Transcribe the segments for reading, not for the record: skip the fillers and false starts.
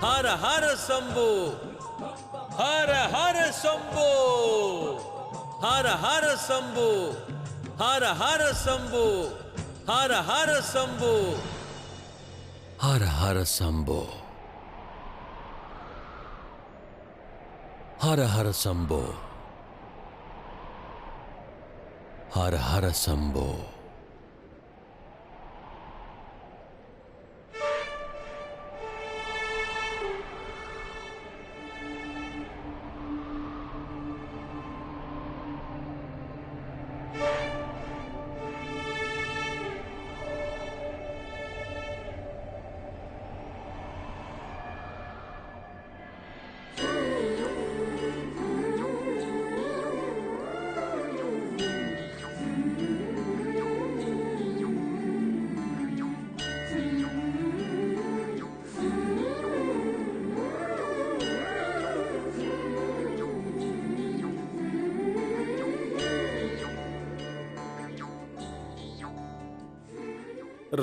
ஹர ஹர சம்போ, ஹர ஹர சம்போ, ஹர ஹர சம்போ, ஹர ஹர சம்போ, ஹர ஹர சம்போ, ஹர ஹர சம்போ, ஹர ஹர சம்போ, ஹர ஹர சம்போ.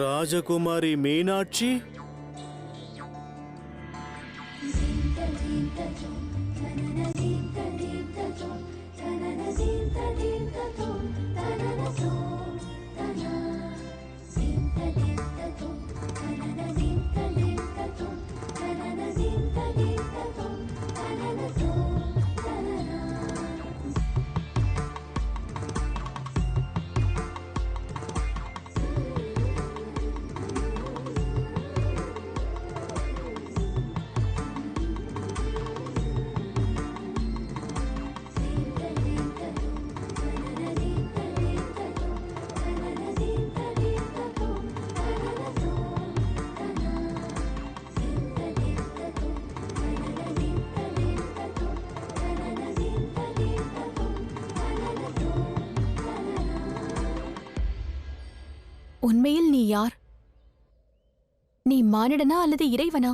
ராஜகுமாரி மீனாட்சி, உண்மையில் நீ யார்? நீ மானிடனா அல்லது இறைவனா?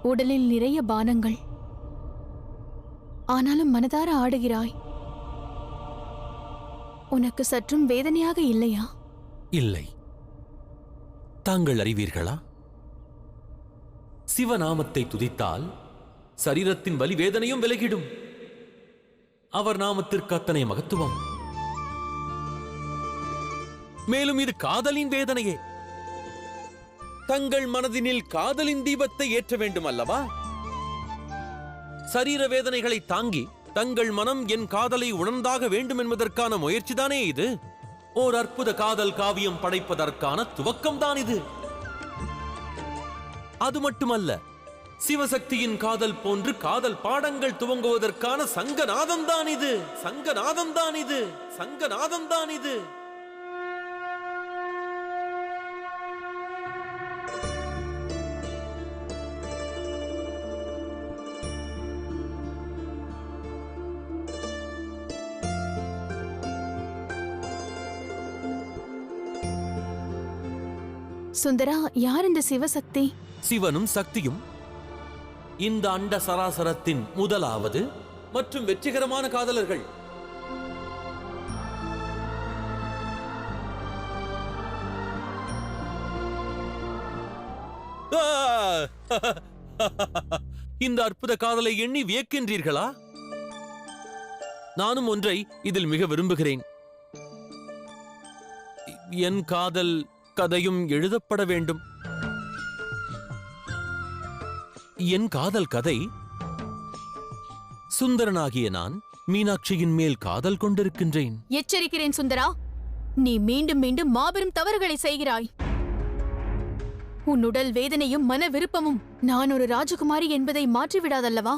உடலில் நிறைய பானங்கள், ஆனாலும் மனதார ஆடுகிறாய். உனக்கு சற்றும் வேதனையாக இல்லையா? இல்லை. தாங்கள் அறிவீர்களா? சிவநாமத்தை துதித்தால் சரீரத்தின் வலி வேதனையும் விலகிடும். அவர் நாமத்திற்கு அத்தனை மகத்துவம். மேலும் இது காதலின் வேதனையே. தங்கள் மனதினில் காதலின் தீபத்தை ஏற்ற வேண்டும் அல்லவா? சரீர வேதனைகளை தாங்கி தங்கள் மனம் என் காதலை உணர்ந்தாக வேண்டும் என்பதற்கான முயற்சிதானே இது. ஓர் அற்புத காதல் காவியம் படைப்பதற்கான துவக்கம்தான் இது. அது மட்டுமல்ல, சிவசக்தியின் காதல் போன்று காதல் பாடங்கள் துவங்குவதற்கான சங்கநாதம்தான் இது. சங்கநாதம்தான் இது. சங்கநாதம்தான் இது. சுந்தரா, யார் இந்த சிவசக்தி? சிவனும் சக்தியும் இந்த அண்ட சராசரத்தின் முதலாவது மற்றும் வெற்றிகரமான காதலர்கள். இந்த அற்புத காதலை எண்ணி வியக்கின்றீர்களா? நானும் ஒன்றை இதில் மிக விரும்புகிறேன். என் காதல் கதையும் எழுதப்பட வேண்டும். என் காதல் கதை, சுந்தரனாகிய நான் மீனாட்சியின் மேல் காதல் கொண்டிருக்கின்றேன். எச்சரிக்கிறேன் சுந்தரா, நீ மீண்டும் மீண்டும் மாபெரும் தவறுகளை செய்கிறாய். உன் உடல் வேதனையும் மன விருப்பமும் நான் ஒரு ராஜகுமாரி என்பதை மாற்றிவிடாதல்லவா?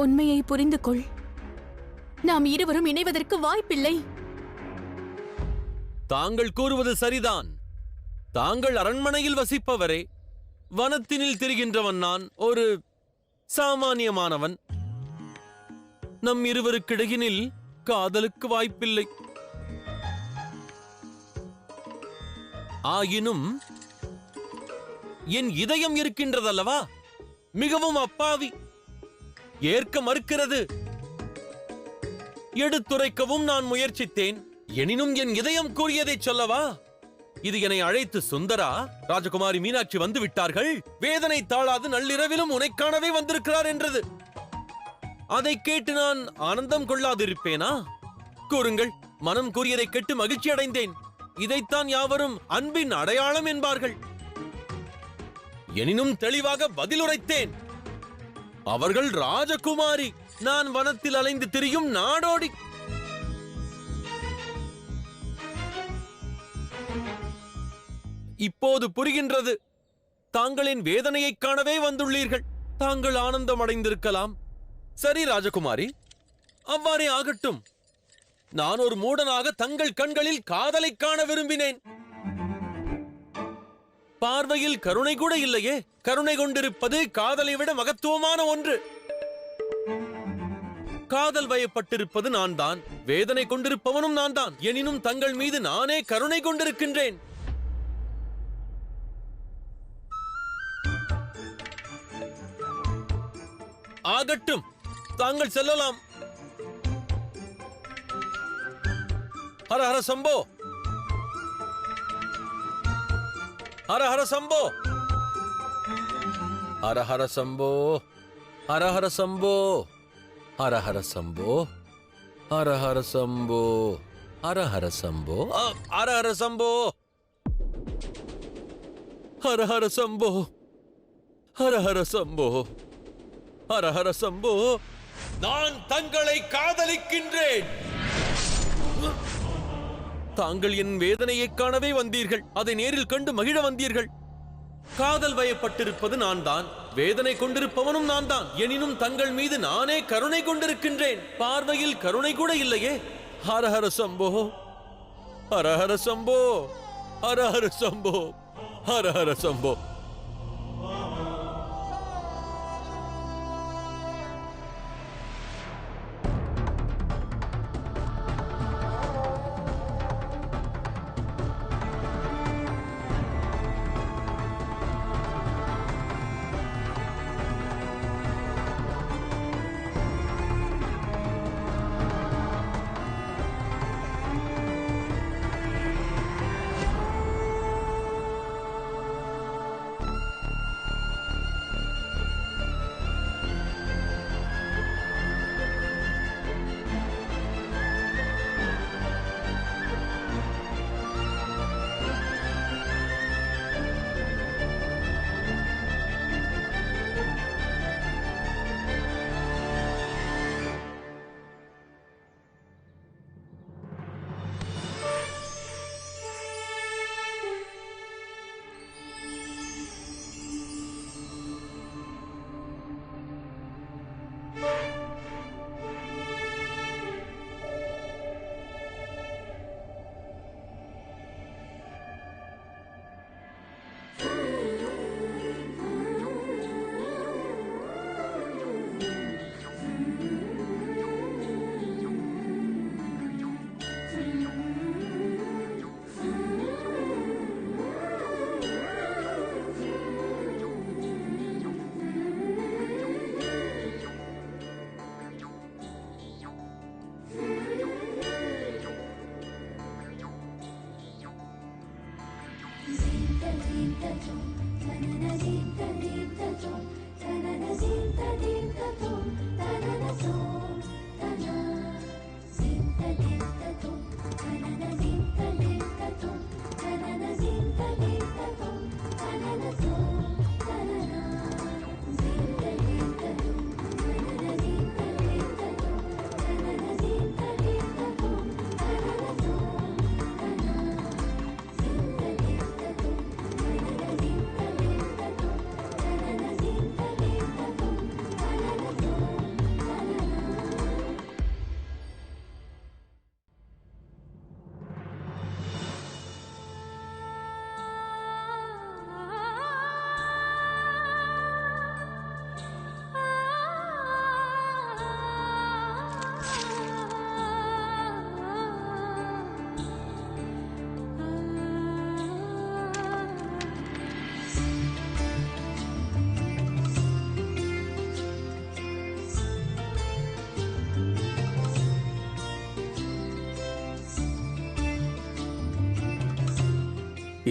உண்மையை புரிந்து கொள். நாம் இருவரும் இணைவதற்கு வாய்ப்பில்லை. தாங்கள் கூறுவது சரிதான். தாங்கள் அரண்மனையில் வசிப்பவரே. வனத்தினில் திரிகின்றவன் நான் ஒரு சாமானியமானவன். நம் இருவருக்கிடையினில் காதலுக்கு வாய்ப்பில்லை. ஆயினும் என் இதயம் இருக்கின்றதல்லவா, மிகவும் அப்பாவி, ஏற்க மறுக்கிறது. எடுத்துரைக்கவும் நான் முயற்சித்தேன். எனினும் என் இதயம் கூறியதை சொல்லவா? இது என்னை அழைத்து சுந்தரா, ராஜகுமாரி மீனாட்சி வந்து விட்டார்கள், வேதனை தாழாது நள்ளிரவிலும் உன்னை காணவே வந்திருக்கிறார் என்றது. அதை கேட்டு நான் ஆனந்தம் கொள்ளாதிருப்பேனா? கூறுங்கள். மனம் கூறியதை கேட்டு மகிழ்ச்சி அடைந்தேன். இதைத்தான் யாவரும் அன்பின் அடையாளம் என்பார்கள். எனினும் தெளிவாக பதிலுரைத்தேன். அவர்கள் ராஜகுமாரி, நான் வனத்தில் அலைந்து திரியும் நாடோடி. இப்போது புரிகின்றது. தாங்களின் வேதனையை காணவே வந்துள்ளீர்கள். தாங்கள் ஆனந்தம் அடைந்திருக்கலாம். சரி ராஜகுமாரி, அவ்வாறே ஆகட்டும். நான் ஒரு மூடனாக தங்கள் கண்களில் காதலை காண விரும்பினேன். பார்வையில் கருணை கூட இல்லையே. கருணை கொண்டிருப்பது காதலை விட மகத்துவமான ஒன்று. காதல் வயப்பட்டிருப்பது நான் தான், வேதனை கொண்டிருப்பவனும் நான் தான். எனினும் தங்கள் மீது நானே கருணை கொண்டிருக்கின்றேன். ஆகட்டும், தாங்கள் செல்லலாம். ஹர ஹர சம்போ, ஹர ஹர சம்போ, ஹர ஹர சம்போ, ஹர ஹர சம்போ, ஹர ஹர சம்போ, ஹர ஹர சம்போ, ஹர ஹர சம்போ, ஹர ஹர சம்போ, ஹர ஹர சம்போ, ஹர ஹர சம்போ, ஹர ஹர சம்போ. நான் தங்களை காதலிக்கின்றேன். தாங்கள் என் வேதனையை காணவே வந்தீர்கள். அதை நேரில் கண்டு மகிழ வந்தீர்கள். காதல் வயப்பட்டிருப்பது நான் தான், வேதனை கொண்டிருப்பவனும் நான் தான். எனினும் தங்கள் மீது நானே கருணை கொண்டிருக்கின்றேன். பார்வையில் கருணை கூட இல்லையே. ஹர ஹர சம்போ, ஹர ஹர சம்போ, ஹர ஹர சம்போ, ஹர ஹர சம்போ.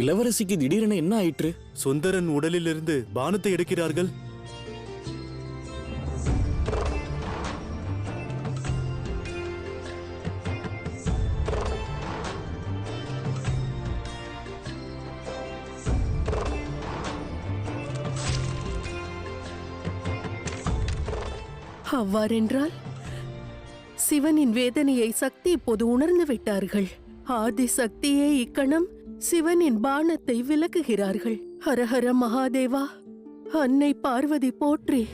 இளவரசிக்கு திடீரென என்ன ஆயிற்று? சுந்தரன் உடலிலிருந்து பானத்தை எடுக்கிறார்கள். அவ்வாறென்றால் சிவனின் வேதனையை சக்தி இப்போது உணர்ந்து விட்டார்கள். ஆதி சக்தியே இக்கணம் சிவனின் பானத்தை விலக்குகிறார்கள். ஹரஹர மகாதேவா, அன்னை பார்வதி போற்றி.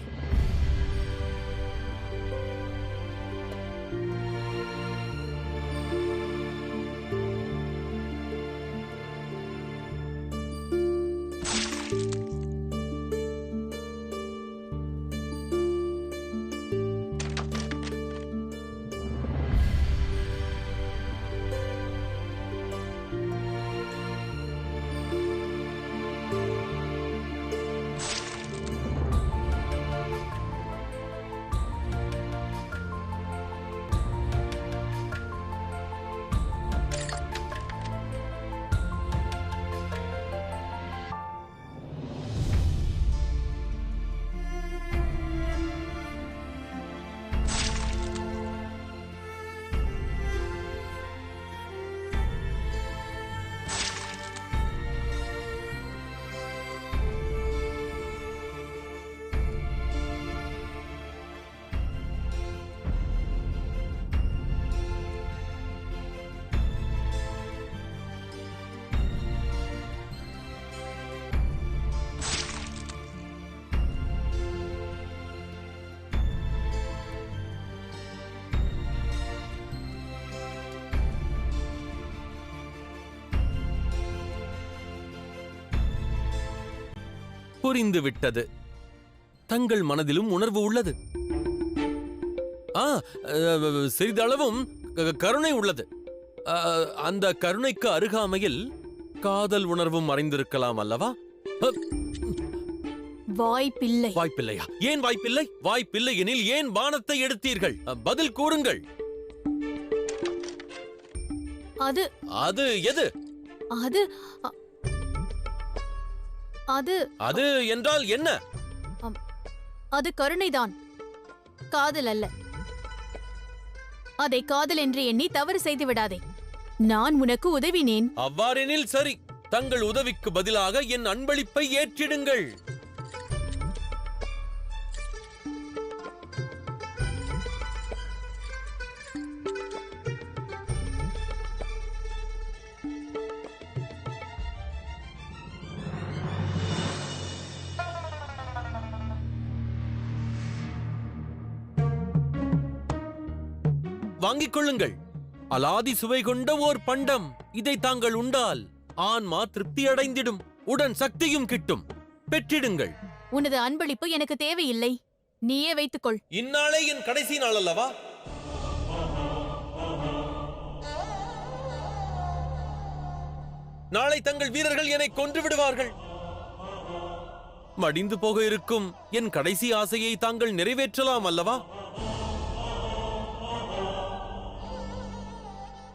புரிந்து விட்டது. தங்கள் மனதிலும் உணர்வு உள்ளது. சிறிதளவும் கருணை உள்ளது. அந்த கருணைக்கு அருகாமையில் காதல் உணர்வும் மறைந்திருக்கலாம் அல்லவா? வாய்ப்பில்லை. வாய்ப்பில்லையா? ஏன் வாய்ப்பில்லை? வாய்ப்பில்லை எனில் ஏன் பானத்தை எடுத்தீர்கள்? பதில் கூறுங்கள். அது அது எது? அது அது அது என்றால் என்ன? அது கருணைதான், காதல் அல்ல. அதை காதல் என்று எண்ணி தவறு செய்து விடாதே. நான் உனக்கு உதவினேன். அவ்வாறெனில் சரி, தங்கள் உதவிக்கு பதிலாக என் அன்பளிப்பை ஏற்றிடுங்கள். வாங்கிக் கொள்ளுங்கள். அலாதி சுவை கொண்ட ஓர் பண்டம். இதை தாங்கள் உண்டால் ஆன்மா திருப்தி அடைந்திடும், உடன் சக்தியும் கிட்டும். பெற்றிடுங்கள். உனது அன்பளிப்பு எனக்கு தேவையில்லை, நீயே வைத்துக்கொள். இந்நாளே என் கடைசி நாள் அல்லவா? நாளை தங்கள் வீரர்கள் என்னை கொன்று விடுவார்கள். மடிந்து போக இருக்கும் என் கடைசி ஆசையை தாங்கள் நிறைவேற்றலாம் அல்லவா?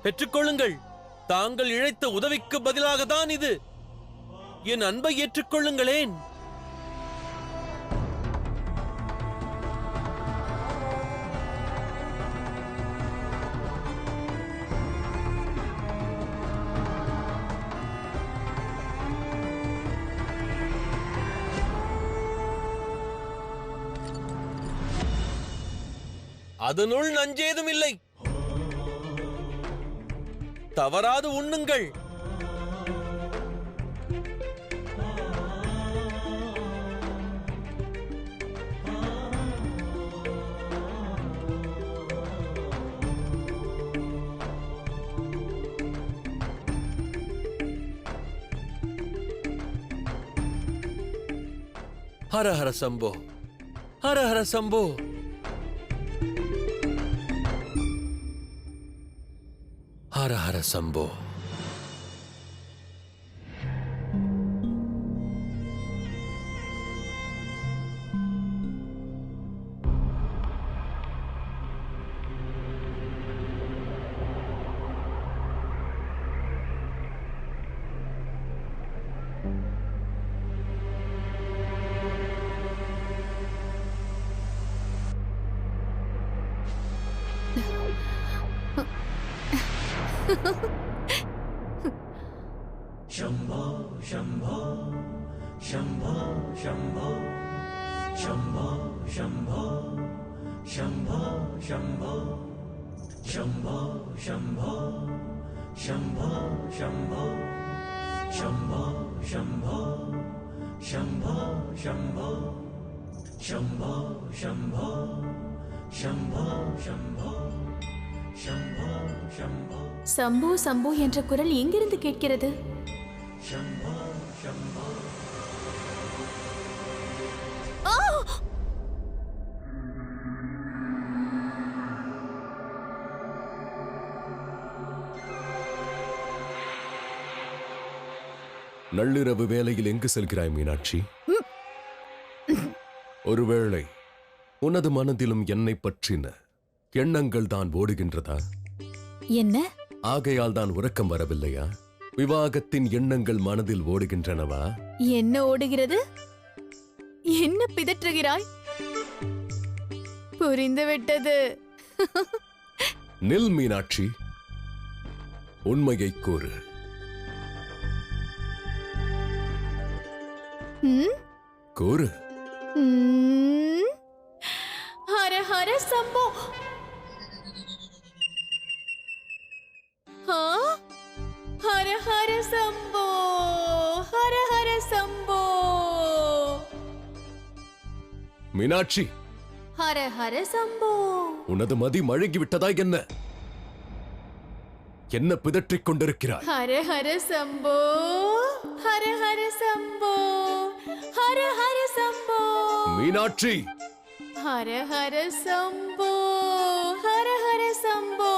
பெற்றுக்கொள்ளுங்கள். தாங்கள் இழைத்த உதவிக்கு பதிலாக தான் இது. என் அன்பை ஏற்றுக்கொள்ளுங்களேன். அதனுள் நஞ்சேதும் இல்லை. தவறாது உண்ணுங்கள். ஹர ஹர சம்போ, ஹர ஹர சம்போ. ஹர ஹர சம்போ. சம்போ சம்போ என்ற குரல் எங்கிருந்து கேட்கிறது? ஆ! நள்ளிரவு வேளையில் எங்கு செல்கிறாய் மீனாட்சி? ஒருவேளை உனது மனதிலும் என்னை பற்றின எண்ணங்கள் தான் ஓடுகின்றதா? என்ன? ஆகையால் தான் உறக்கம் வரவில்லையா? விவாகத்தின் எண்ணங்கள் மனதில் ஓடுகின்றனவா? என்ன ஓடுகிறது? என்ன பிதற்றுகிறாய்? புரிந்துவிட்டது. நில் மீனாட்சி, உண்மையை கூறு. கூறு. ஹர ஹர சம்போ. ஹர ஹர சம்போ, ஹர ஹர சம்போ. மீனாட்சி, ஹர ஹர சம்போ. உனது மதி மழுங்கிவிட்டதா என்ன? என்ன பிதற்றிக் கொண்டிருக்கிறாய்? ஹர ஹர சம்போ, ஹர ஹர சம்போ, ஹர ஹர சம்போ. மீனாட்சி, ஹர ஹர சம்போ, ஹர ஹர சம்போ,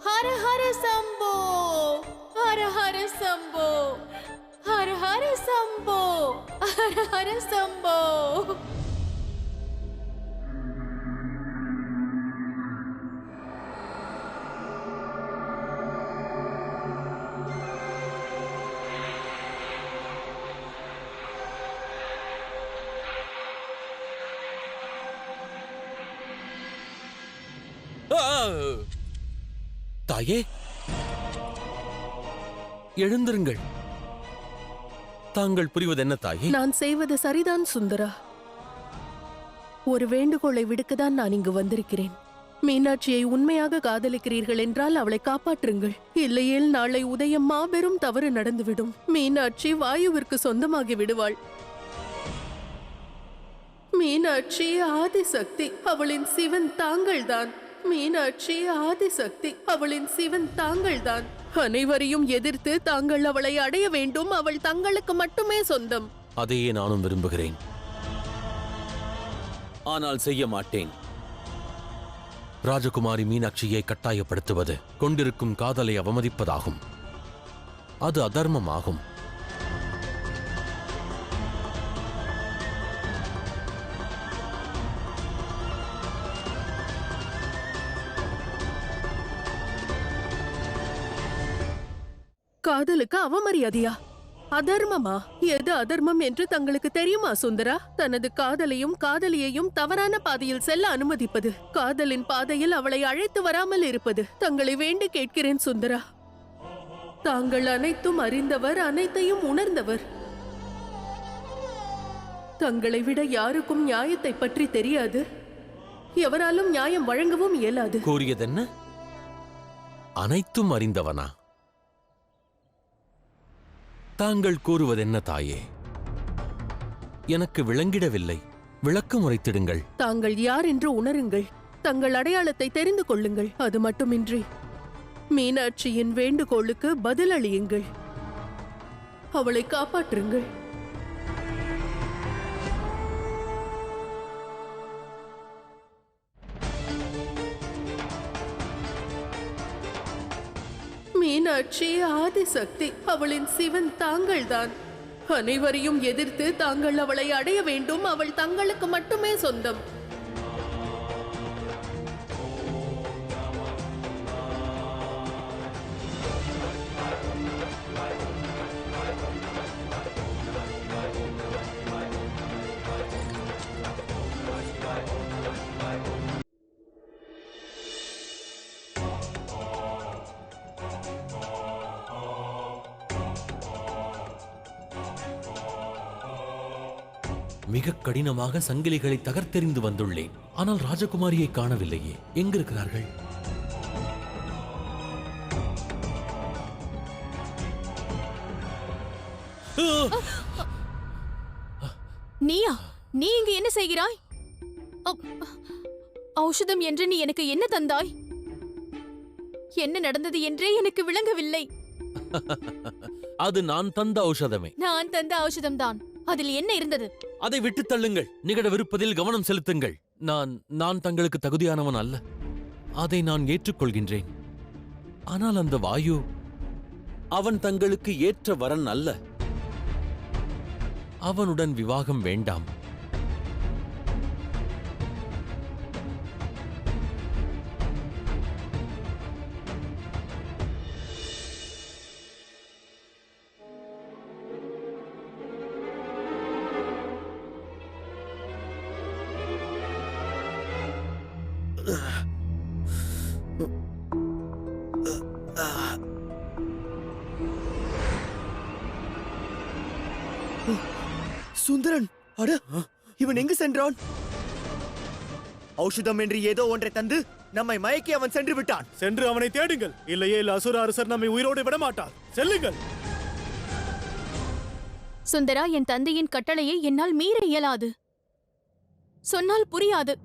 ஹர ஹர சம்போ, ஹர ஹர சம்போ, ஹர ஹர சம்போ, ஹர ஹர சம்போ. தாயே, எழுந்திருங்கள். தாங்கள் புரிவது என்ன தாயே? நான் செய்வது சரிதான் சுந்தரா. ஒரு வேண்டுகோளை விடுக்கத்தான் நான் இங்கு வந்திருக்கிறேன். மீனாட்சியை உண்மையாக காதலிக்கிறீர்கள் என்றால் அவளை காப்பாற்றுங்கள். இல்லையேல் நாளை உதயம் மாபெரும் தவறு நடந்துவிடும். மீனாட்சி வாயுவிற்கு சொந்தமாகி விடுவாள். மீனாட்சி ஆதிசக்தி, அவளின் சிவன் தாங்கள்தான். மீனாட்சி ஆதிசக்தி, அவளின் சிவன் தாங்கள்தான். அனைவரையும் எதிர்த்து தாங்கள் அவளை அடைய வேண்டும். அவள் தங்களுக்கு மட்டுமே சொந்தம். அதையே நானும் விரும்புகிறேன். ஆனால் செய்ய மாட்டேன். ராஜகுமாரி மீனாட்சியை கட்டாயப்படுத்துவது கொண்டிருக்கும் காதலை அவமதிப்பதாகும். அது அதர்மமாகும். காதலுக்கு அவமரியாதையா? அதர்மமா? எது அதர்மம் என்று தங்களுக்கு தெரியுமா சுந்தரா? தனது காதலையும் காதலியையும் தவறான பாதையில் செல்ல அனுமதிப்பது, காதலின் பாதையில் அவளை அழைத்து வராமல் இருப்பது. தங்களை வேண்டி கேட்கிறேன் சுந்தரா. தாங்கள் அனைத்தும் அறிந்தவர், அனைத்தையும் உணர்ந்தவர். தங்களை விட யாருக்கும் நியாயத்தை பற்றி தெரியாது. எவராலும் நியாயம் வழங்கவும் இயலாது. கூறியதென்ன? அனைத்தும் அறிந்தவனா? தாங்கள் கூறுவதென்ன தாயே? எனக்கு விளங்கிடவில்லை. விளக்கம் உரைத்திடுங்கள். தாங்கள் யார் என்று உணருங்கள். தங்கள் அடையாளத்தை தெரிந்து கொள்ளுங்கள். அது மட்டுமின்றி மீனாட்சியின் வேண்டுகோளுக்கு பதிலளியுங்கள். அவளை காப்பாற்றுங்கள். மீனாட்சி ஆதிசக்தி, அவளின் சிவன் தாங்கள்தான். அனைவரையும் எதிர்த்து தாங்கள் அவளை அடைய வேண்டும். அவள் தங்களுக்கு மட்டுமே சொந்தம். மிக கடினமாக சங்கிலிகளை தகர்த்தெறிந்து வந்துள்ளேன். ஆனால் ராஜகுமாரியை காணவில்லையே. எங்கிருக்கிறார்கள்? நீயா? நீ இங்கு என்ன செய்கிறாய்? ஔஷதம் என்று நீ எனக்கு என்ன தந்தாய்? என்ன நடந்தது என்றே எனக்கு விளங்கவில்லை. அது நான் தந்த ஔஷதமே. நான் தந்த ஔஷதம்தான். அதில் என்ன இருந்தது? அதை விட்டுத் தள்ளுங்கள். நிகழவிருப்பதில் கவனம் செலுத்துங்கள். நான் தங்களுக்கு தகுதியானவன் அல்ல. அதை நான் ஏற்றுக்கொள்கின்றேன். ஆனால் அந்த வாயு, அவன் தங்களுக்கு ஏற்ற வரன் அல்ல. அவனுடன் விவாகம் வேண்டாம். சுந்தரன், அட இவன் எங்கு சென்றான்? ஔஷதம் என்று ஏதோ ஒன்றை தந்து நம்மை மயக்கி அவன் சென்று விட்டான். சென்று அவனை தேடுங்கள். இல்லையே அசுர அரசர் நம்மை உயிரோடு விட மாட்டார். செல்லுங்கள். சுந்தரா, என் தந்தையின் கட்டளையை என்னால் மீற இயலாது. சொன்னால் புரியாது.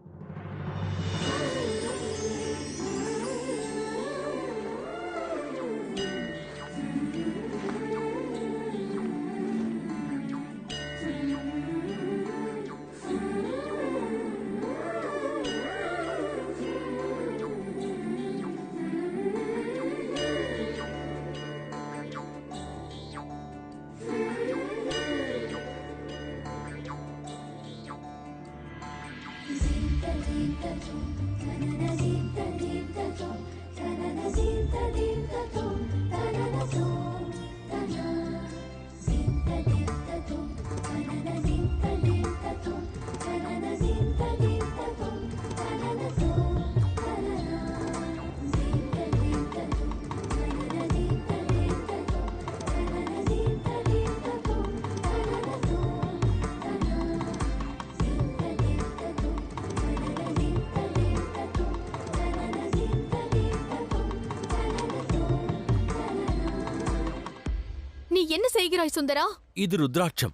நீ என்ன செய்கிறாய் சுந்தரா? இது ருத்ராட்சம்.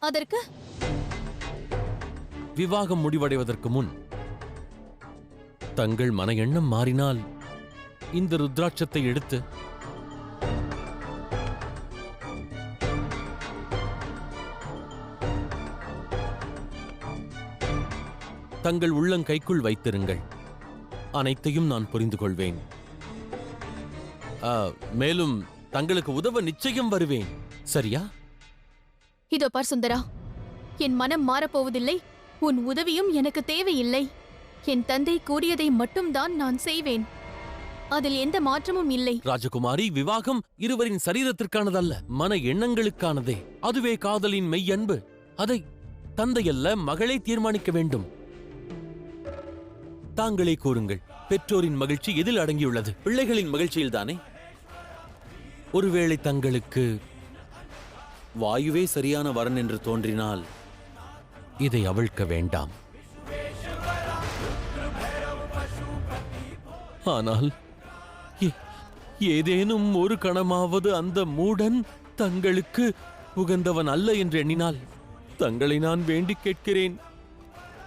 அதற்கு விவாகம் முடிவடைவதற்கு முன் தங்கள் மன எண்ணம் மாறினால் இந்த ருத்ராட்சத்தை எடுத்து தங்கள் உள்ளங்கைக்குள் வைத்திருங்கள். அனைத்தையும் நான் புரிந்து கொள்வேன். மேலும் தங்களுக்கு உதவ நிச்சயம் வருவேன். சரியா? இதோ பார் சுந்தரா, என் மனம் மாறப்போவதில்லை. உன் உதவியும் எனக்கு தேவையில்லை. என் தந்தை கூறியதை மட்டும்தான் நான் செய்வேன். அதில் எந்த மாற்றமும் இல்லை. ராஜகுமாரி, விவாகம் இருவரின் சரீரத்திற்கானதல்ல, மன எண்ணங்களுக்கானதே. அதுவே காதலின் மெய்யன்பு. அதை தந்தையல்ல, மகளே தீர்மானிக்க வேண்டும். தாங்களே கூறுங்கள், பெற்றோரின் மகிழ்ச்சி எதில் அடங்கியுள்ளது? பிள்ளைகளின் மகிழ்ச்சியில்தானே? ஒருவேளை தங்களுக்கு வாயுவே சரியான வரன் என்று தோன்றினால் இதை அவிழ்க்க வேண்டாம். ஆனால் ஏதேனும் ஒரு கணமாவது அந்த மூடன் தங்களுக்கு உகந்தவன் அல்ல என்று எண்ணினால் தங்களை நான் வேண்டி கேட்கிறேன்,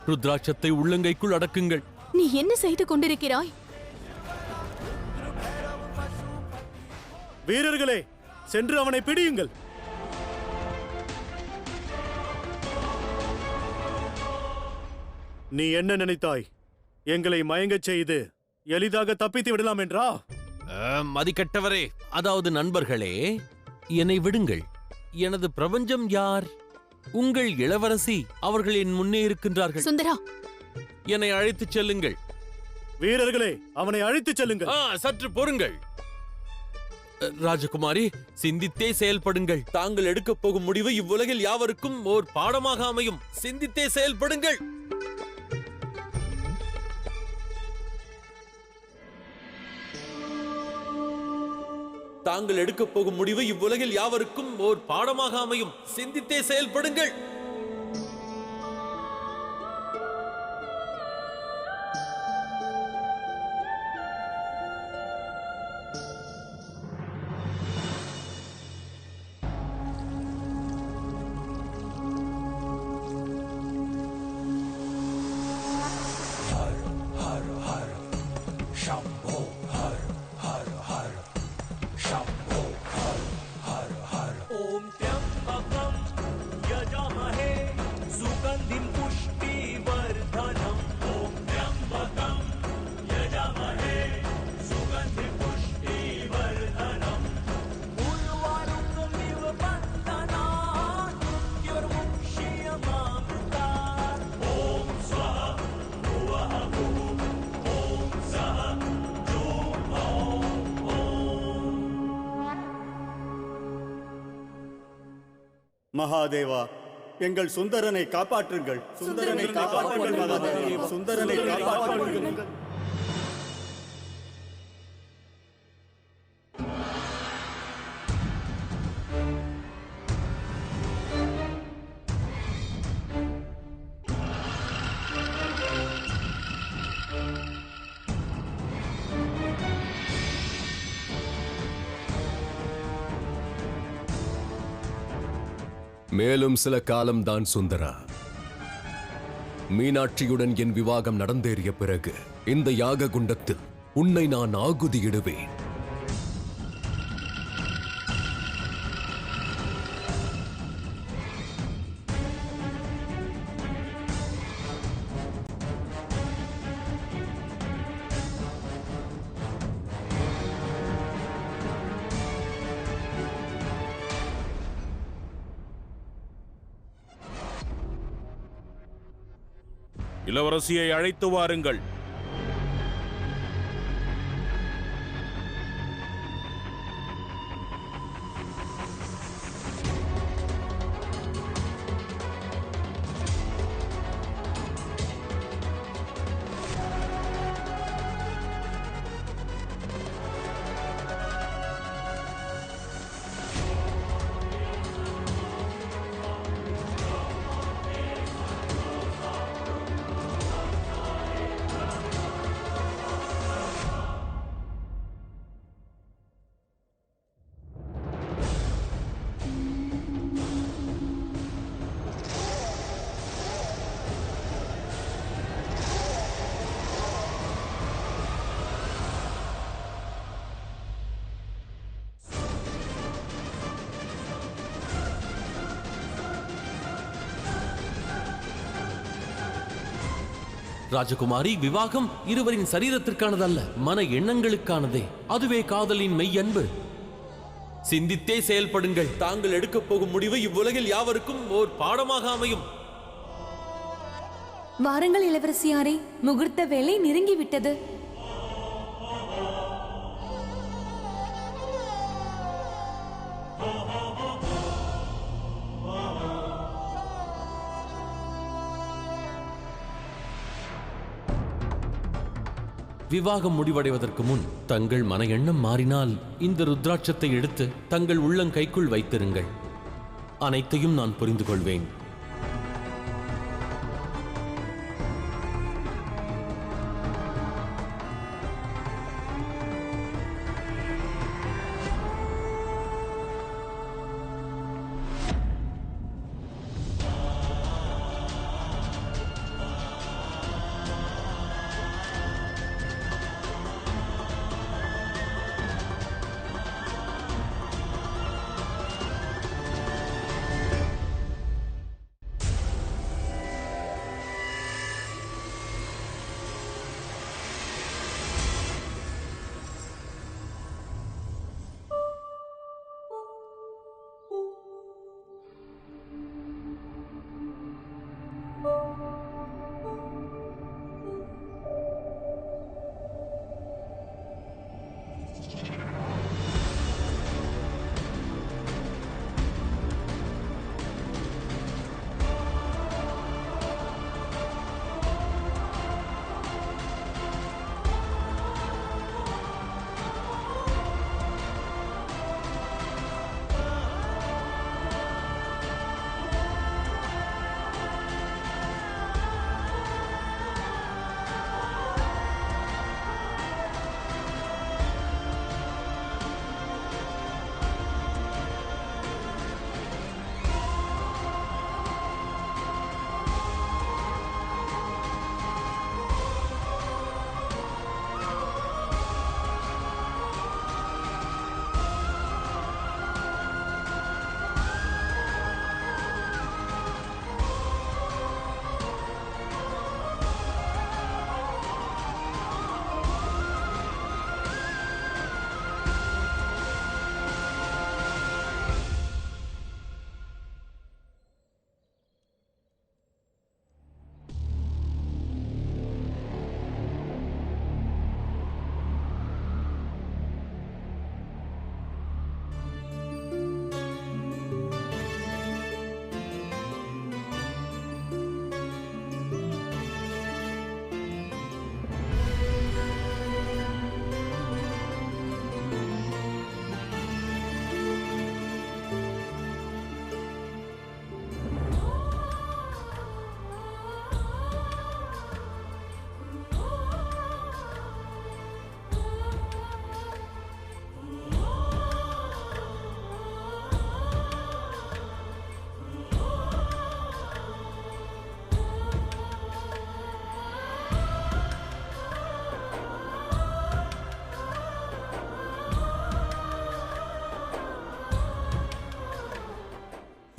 ருத்ராட்சத்தை உள்ளங்கைக்குள் அடக்குங்கள். நீ என்ன செய்து கொண்டிருக்கிறாய்? வீரர்களே, சென்று அவனை பிடியுங்கள். நீ என்ன நினைத்தாய்? எங்களை மயங்கச் செய்து எளிதாக தப்பித்து விடலாம் என்றா? மதிக்கட்டவரே, அதாவது நண்பர்களே, என்னை விடுங்கள். எனது பிரபஞ்சம் யார்? உங்கள் இளவரசி. அவர்கள் என் முன்னே இருக்கின்றார்கள். சுந்தரா, என்னை அழைத்துச் செல்லுங்கள். வீரர்களே, அவனை அழைத்துச் செல்லுங்கள். சற்று பொறுங்கள். ராஜகுமாரி, சிந்தித்தே செயல்படுங்கள். தாங்கள் எடுக்கப் போகும் முடிவு இவ்வுலகில் யாவருக்கும் ஓர் பாடமாக அமையும். சிந்தித்தே செயல்படுங்கள். தாங்கள் எடுக்கப் போகும் முடிவு இவ்வுலகில் யாவருக்கும் ஓர் பாடமாக அமையும். சிந்தித்தே செயல்படுங்கள். மகாதேவா, எங்கள் சுந்தரனை காப்பாற்றுங்கள். சுந்தரனை காப்பாற்றுங்கள் மகாதேவா. சுந்தரனை காப்பாற்றுங்கள். மேலும் சில காலம்தான் சுந்தரா. மீனாட்சியுடன் என் விவாகம் நடந்தேறிய பிறகு இந்த யாக குண்டத்தில் உன்னை நான் ஆகுதியிடுவேன். இளவரசியை அழைத்து வாருங்கள். ராஜகுமாரி, விவாகம் இருவரின் சரீரத்திற்கானதல்ல, மன எண்ணங்களுக்கானதே. அதுவே காதலின் மெய் அன்பு. சிந்தித்தே செயல்படுங்கள். தாங்கள் எடுக்கப் போகும் முடிவு இவ்வுலகில் யாவருக்கும் ஓர் பாடமாக அமையும். வாருங்கள் இளவரசியாரே, முகூர்த்த வேலை நெருங்கிவிட்டது. விவாகம் முடிவடைவதற்கு முன் தங்கள் மன எண்ணம் மாறினால் இந்த ருத்ராட்சத்தை எடுத்து தங்கள் உள்ளங்கைக்குள் வைத்திருங்கள். அனைத்தையும் நான் புரிந்து கொள்வேன்.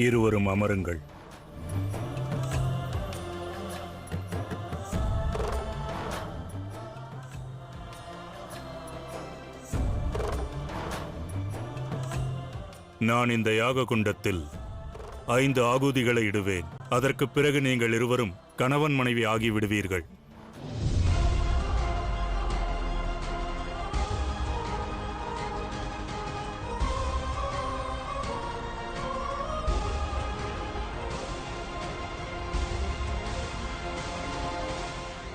இருவரும் அமருங்கள். நான் இந்த யாக குண்டத்தில் 5 ஆகுதிகளை இடுவேன். அதற்கு பிறகு நீங்கள் இருவரும் கணவன் மனைவி ஆகிவிடுவீர்கள்.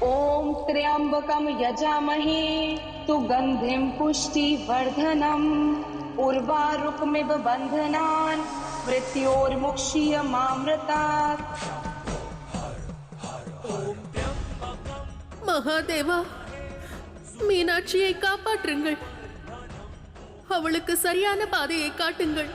ओम त्र्यंबकम यजामहे सुगंधिम पुष्टिवर्धनम उर्वारुकमिव बंधनान् मृत्योर्मुक्षीयमामृतात्. மகாதேவா, மீனாட்சியை காப்பாற்றுங்கள். அவளுக்கு சரியான பாதையை காட்டுங்கள்.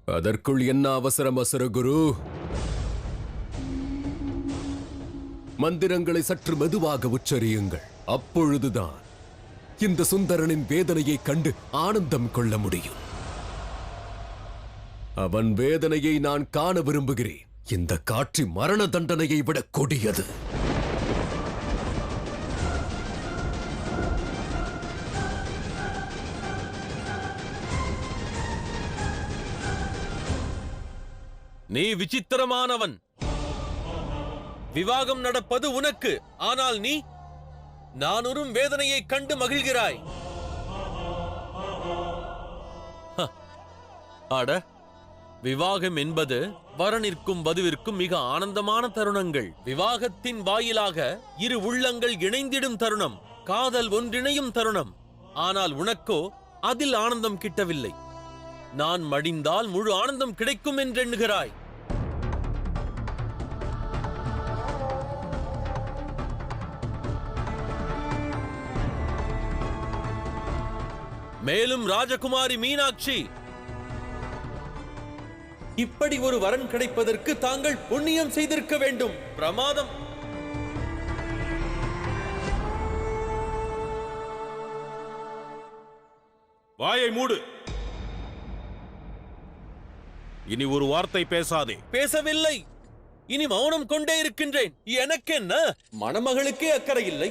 அதற்குள் என்ன அவசரம் அசுரகுரு? மந்திரங்களை சற்று மெதுவாக உச்சரியுங்கள். அப்பொழுதுதான் இந்த சுந்தரனின் வேதனையை கண்டு ஆனந்தம் கொள்ள முடியும். அவன் வேதனையை நான் காண விரும்புகிறேன். இந்த காட்சி மரண தண்டனையை விட கொடியது. நீ விசித்திரமானவன். விவாகம் நடப்பது உனக்கு, ஆனால் நீ நானுறும் வேதனையை கண்டு மகிழ்கிறாய். அட, விவாகம் என்பது வரனிற்கும் வதுவிற்கும் மிக ஆனந்தமான தருணங்கள். விவாகத்தின் வாயிலாக இரு உள்ளங்கள் இணைந்திடும் தருணம், காதல் ஒன்றிணையும் தருணம். ஆனால் உனக்கோ அதில் ஆனந்தம் கிட்டவில்லை. நான் மடிந்தால் முழு ஆனந்தம் கிடைக்கும் என்றெண்ணுகிறாய். மேலும் ராஜகுமாரி மீனாட்சி, இப்படி ஒரு வரன் கிடைப்பதற்கு தாங்கள் புண்ணியம் செய்திருக்க வேண்டும். பிரமாதம். வாயை மூடு. இனி ஒரு வார்த்தை பேசாதே. பேசவில்லை, இனி மௌனம் கொண்டே இருக்கின்றேன். எனக்கென்ன, மணமகளுக்கே அக்கறை இல்லை.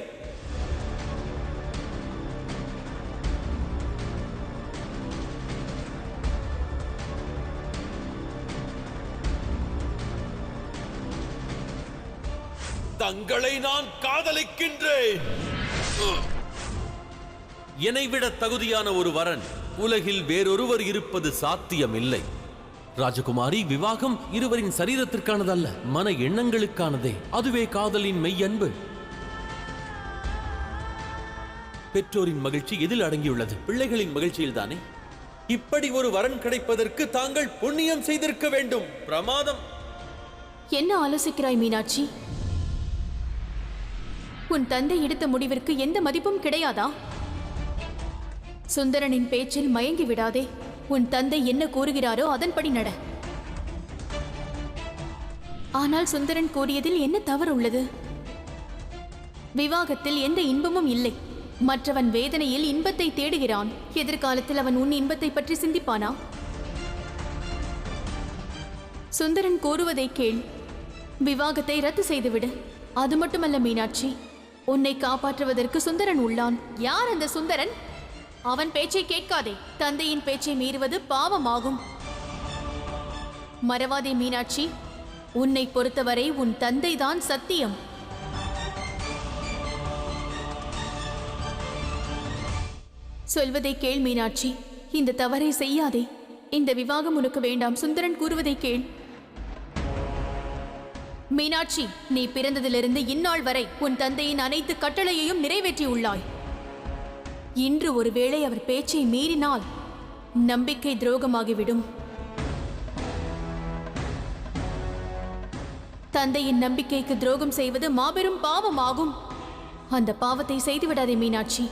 தங்களை நான் காதலிக்கின்றேன். என்னை விட தகுதியான ஒரு வரன் உலகில் வேறொருவர் இருப்பது சாத்தியமில்லை. ராஜகுமாரி, விவாகம் இருவரின் சரீரத்திற்கானதல்ல, மன எண்ணங்களுக்கானதே. அதுவே காதலின் மெய்யன்பு. பெற்றோரின் மகிழ்ச்சி எதில் அடங்கியுள்ளது? பிள்ளைகளின் மகிழ்ச்சியில்தானே. இப்படி ஒரு வரன் கிடைப்பதற்கு தாங்கள் புண்ணியம் செய்திருக்க வேண்டும். பிரமாதம். என்ன ஆலோசிக்கிறாய் மீனாட்சி? உன் தந்தை எடுத்த முடிவிற்கு எந்த மதிப்பும் கிடையாதா? சுந்தரனின் பேச்சில் மயங்கி விடாதே. உன் தந்தை என்ன கூறுகிறாரோ அதன்படி நட. ஆனால் சுந்தரன் கூறியதில் என்ன தவறு உள்ளது? விவாகத்தில் எந்த இன்பமும் இல்லை. மற்றவன் வேதனையில் இன்பத்தை தேடுகிறான். எதிர்காலத்தில் அவன் உன் இன்பத்தை பற்றி சிந்திப்பானா? சுந்தரன் கூறுவதை கேள். விவாகத்தை ரத்து செய்துவிடு. அது மட்டுமல்ல மீனாட்சி, உன்னை காப்பாற்றுவதற்கு சுந்தரன் உள்ளான். யார் அந்த சுந்தரன்? அவன் பேச்சை கேட்காதே. தந்தையின் பேச்சை மீறுவது பாவமாகும். மறவாதே மீனாட்சி, உன்னை பொறுத்தவரை உன் தந்தைதான் சத்தியம். சொல்வதை கேள் மீனாட்சி, இந்த தவறை செய்யாதே. இந்த விவாகம் உனக்கு வேண்டாம். சுந்தரன் கூறுவதை கேள். மீனாட்சி, நீ பிறந்ததிலிருந்து இந்நாள் வரை உன் தந்தையின் அனைத்து கட்டளையையும் நிறைவேற்றியுள்ளாய். இன்று ஒருவேளை அவர் பேச்சை மீறினால் நம்பிக்கை துரோகமாகிவிடும். தந்தையின் நம்பிக்கைக்கு துரோகம் செய்வது மாபெரும் பாவமாகும். அந்த பாவத்தை செய்துவிடாதே மீனாட்சி.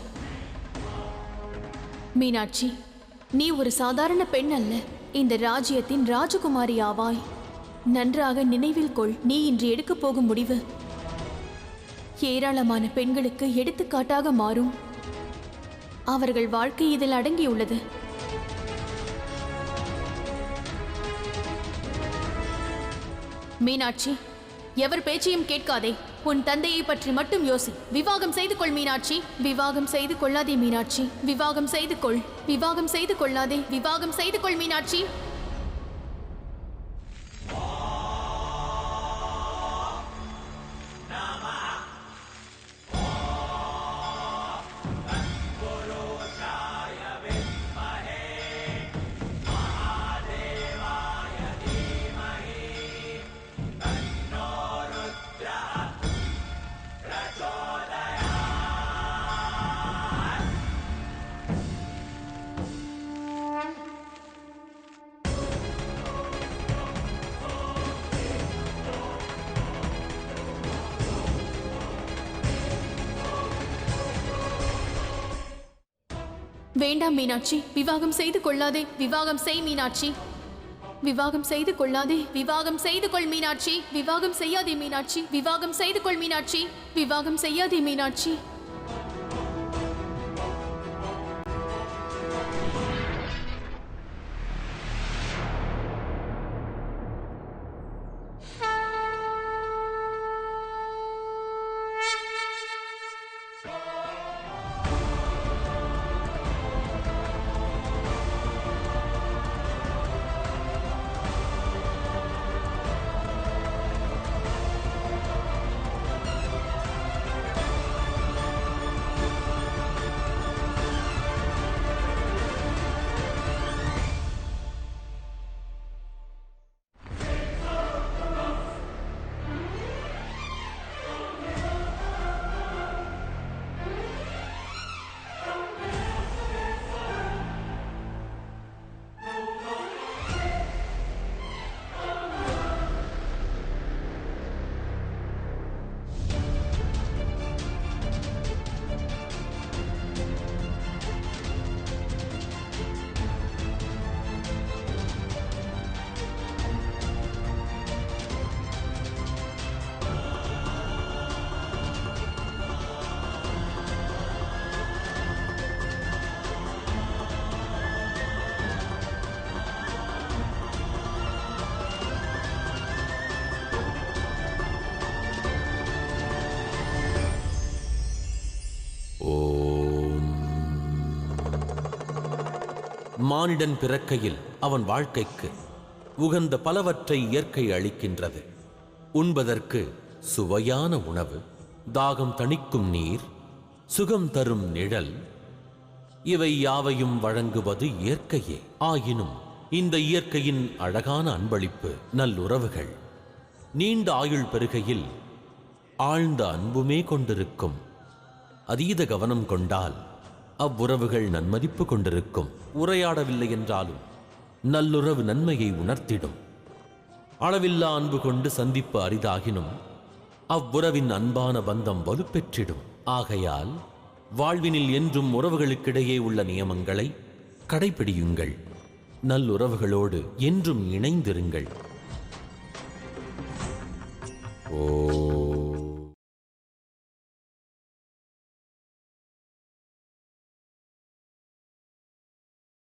மீனாட்சி, நீ ஒரு சாதாரண பெண் அல்ல, இந்த ராஜ்யத்தின் ராஜகுமாரி ஆவாய். நன்றாக நினைவில் கொள். நீ இன்று எடுக்கப் போகும் முடிவு ஏராளமான பெண்களுக்கு எடுத்துக்காட்டாக மாறும். அவர்கள் வாழ்க்கை இதில் அடங்கியுள்ளது. மீனாட்சி, எவர் பேச்சையும் கேட்காதே. உன் தந்தையை பற்றி மட்டும் யோசி. விவாகம் செய்து கொள் மீனாட்சி. விவாகம் செய்து கொள்ளாதே மீனாட்சி. விவாகம் செய்து கொள். விவாகம் செய்து கொள்ளாதே. விவாகம் செய்து கொள் மீனாட்சி. வேண்டாம் மீனாட்சி, விவாகம் செய்து கொள்ளாதே. விவாகம் செய் மீனாட்சி. விவாகம் செய்து கொள்ளாதே. விவாகம் செய்து கொள் மீனாட்சி. விவாகம் செய்யாதே மீனாட்சி. விவாகம் செய்து கொள் மீனாட்சி. விவாகம் செய்யாதே மீனாட்சி. மானிடன் பிறக்கையில் அவன் வாழ்க்கைக்கு உகந்த பலவற்றை இயற்கை அளிக்கின்றது. உண்பதற்கு சுவையான உணவு, தாகம் தணிக்கும் நீர், சுகம் தரும் நிழல், இவை யாவையும் வழங்குவது இயற்கையே. ஆயினும் இந்த இயற்கையின் அழகான அன்பளிப்பு நல்லுறவுகள். நீண்ட ஆயுள் பெறுகையில் ஆழ்ந்த அன்புமே கொண்டிருக்கும். அதீத கவனம் கொண்டால் அவ்வுறவுகள் நன்மதிப்பு கொண்டிருக்கும். உரையாடவில்லை என்றாலும் நல்லுறவு நன்மையை உணர்த்திடும். அளவில்லா அன்பு கொண்டு சந்திப்பு அரிதாகினும் அவ்வுறவின் அன்பான பந்தம் வலுப்பெற்றிடும். ஆகையால் வாழ்வினில் என்றும் உறவுகளுக்கிடையே உள்ள நியமங்களை கடைபிடியுங்கள். நல்லுறவுகளோடு என்றும் இணைந்திருங்கள். ஓ